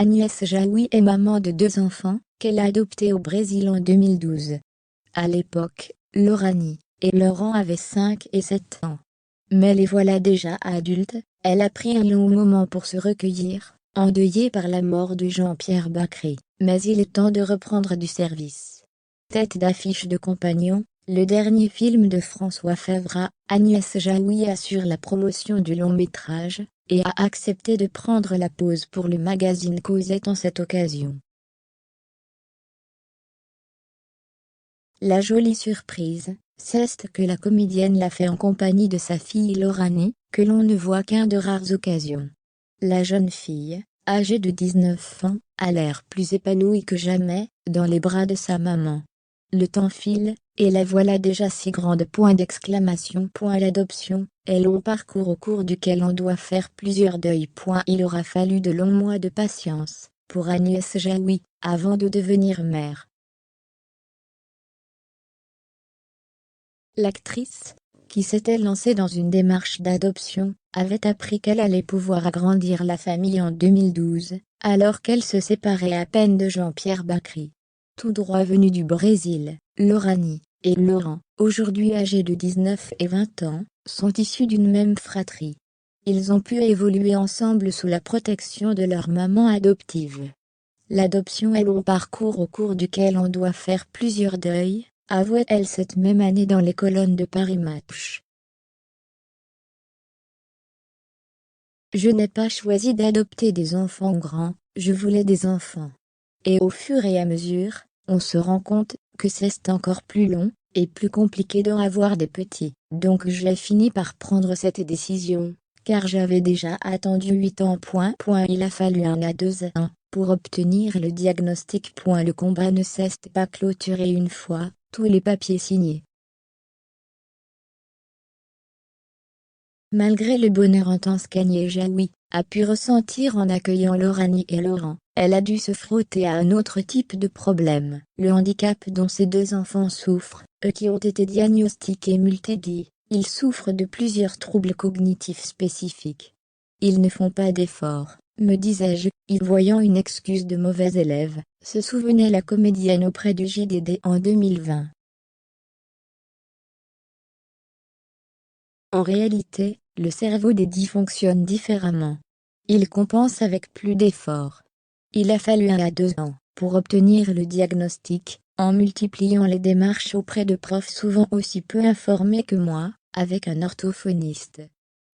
Agnès Jaoui est maman de 2 enfants, qu'elle a adoptés au Brésil en 2012. À l'époque, Loranie et Laurent avaient 5 et 7 ans. Mais les voilà déjà adultes. Elle a pris un long moment pour se recueillir, endeuillée par la mort de Jean-Pierre Bacri, mais il est temps de reprendre du service. Tête d'affiche de Compagnon, le dernier film de François Fevra, Agnès Jaoui assure la promotion du long-métrage, et a accepté de prendre la pause pour le magazine Causette en cette occasion. La jolie surprise, c'est que la comédienne l'a fait en compagnie de sa fille Loranie, que l'on ne voit qu'à de rares occasions. La jeune fille, âgée de 19 ans, a l'air plus épanouie que jamais, dans les bras de sa maman. Le temps file, et la voilà déjà si grande. L'adoption est long parcours au cours duquel on doit faire plusieurs deuils. Il aura fallu de longs mois de patience, pour Agnès Jaoui, avant de devenir mère. L'actrice, qui s'était lancée dans une démarche d'adoption, avait appris qu'elle allait pouvoir agrandir la famille en 2012, alors qu'elle se séparait à peine de Jean-Pierre Bacri. Tout droit venu du Brésil, Loranie et Laurent, aujourd'hui âgés de 19 et 20 ans, sont issus d'une même fratrie. Ils ont pu évoluer ensemble sous la protection de leur maman adoptive. L'adoption est long parcours au cours duquel on doit faire plusieurs deuils, avoue-t-elle cette même année dans les colonnes de Paris Match. Je n'ai pas choisi d'adopter des enfants grands, je voulais des enfants. Et au fur et à mesure, on se rend compte que c'est encore plus long et plus compliqué d'en avoir des petits. Donc j'ai fini par prendre cette décision, car j'avais déjà attendu 8 ans. Il a fallu 1 à 2 ans pour obtenir le diagnostic. Le combat ne s'est pas clôturé une fois tous les papiers signés. Malgré le bonheur intense qu'Agnès Jaoui a pu ressentir en accueillant Loranie et Laurent, elle a dû se frotter à un autre type de problème. Le handicap dont ces 2 enfants souffrent, eux qui ont été diagnostiqués multidis, ils souffrent de plusieurs troubles cognitifs spécifiques. Ils ne font pas d'efforts, me disais-je, y voyant une excuse de mauvais élève, se souvenait la comédienne auprès du JDD en 2020. En réalité, le cerveau des 10 fonctionne différemment. Il compense avec plus d'efforts. Il a fallu 1 à 2 ans pour obtenir le diagnostic, en multipliant les démarches auprès de profs souvent aussi peu informés que moi, avec un orthophoniste.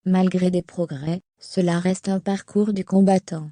Malgré des progrès, cela reste un parcours du combattant.